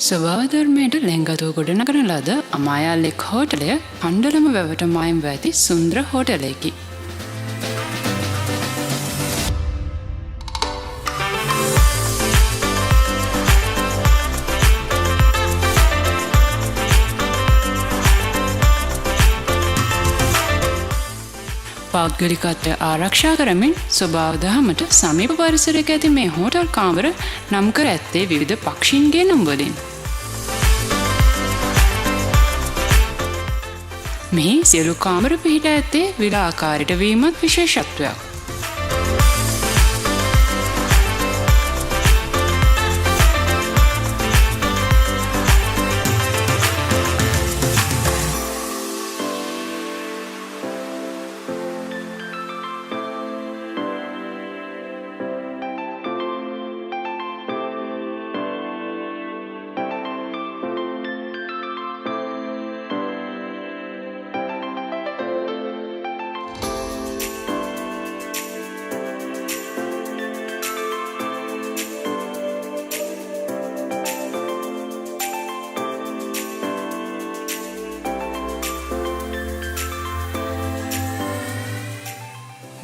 ස්වභාව ධර්මයට ලෙන්ගතුව ගොඩනගන ලද අමායා ලෙක් හෝටලය කණ්ඩලම වැවට මයම් ඇති සුන්දර හෝටලයකි. පෞද්ගලිකත්වය ආරක්ෂා කරමින් ස්වභාව දහමට සමීප පරිසරයක ඇති මේ හෝටල් කාමර නම් කර ඇත්තේ විවිධ පක්ෂීන්ගේ නම් වලින්. මෙහි සියලු කාමර පිහිට ඇත්තේ විලා ආකාරයට වීමත් විශේෂත්වයක්.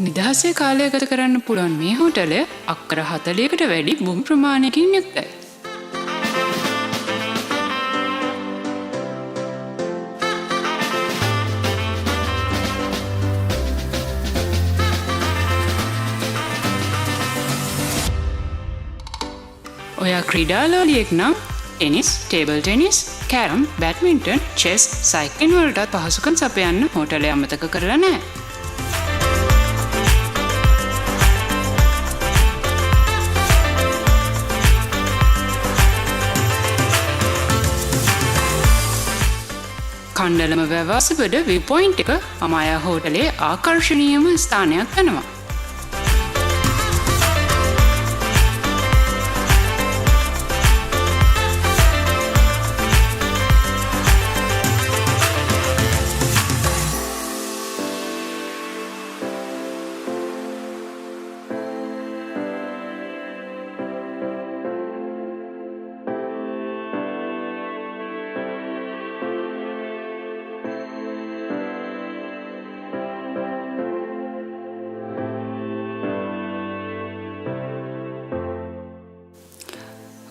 නිදහසේ කාලය ගත කරන්න පුළුවන් මේ හෝටලය අක්කර 40කට වැඩි භූමි ප්‍රමාණයකින් යුක්තයි. ඔයා ක්‍රීඩාලෝලියෙක් නම් tennis, table tennis, carrom, badminton, chess, cycling වලටත් පහසුකම් සපයන්න හෝටලය අමතක කරලා නැහැ. කණ්ඩලම වැවාසබඩ වී පොයින්ට් එක අමායා හෝටලේ ආකර්ශනීයම ස්ථානයක් වෙනවා.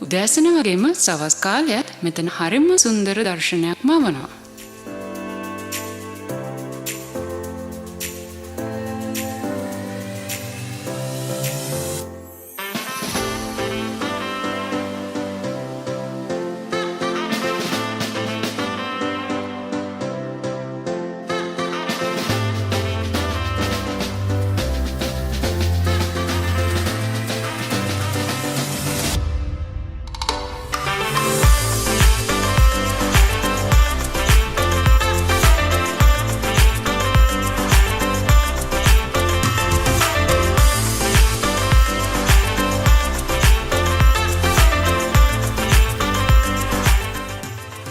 උදෑසන වගේම සවස් කාලයත් මෙතන හරිම සුන්දර දර්ශනයක්ම වනවා.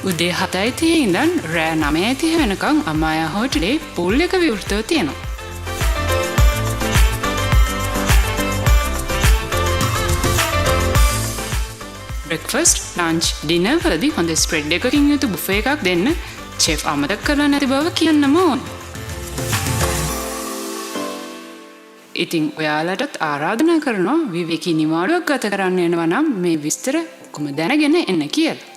උදේ 7:30 ඉඳන් රෑ 9:30 වෙනකම් අමායා හෝටලේ පූල් එක විවෘතව තියෙනවා. බ්‍රෙක්ෆාස්ට්, ලන්ච්, ඩිනර් වලදී හොඳ ස්ප්‍රෙඩ් එකකින් යුතු බුෆේ එකක් දෙන්න චෙෆ් අමතක කරලා නැති බව කියන්නම ඕන. ඉතින් ඔයාලටත් ආරාධනා කරනවා විවේකී නිවාඩුවක් ගත කරන්න යනවා නම් මේ විස්තර කොහොම දැනගෙන එන්න කියලා.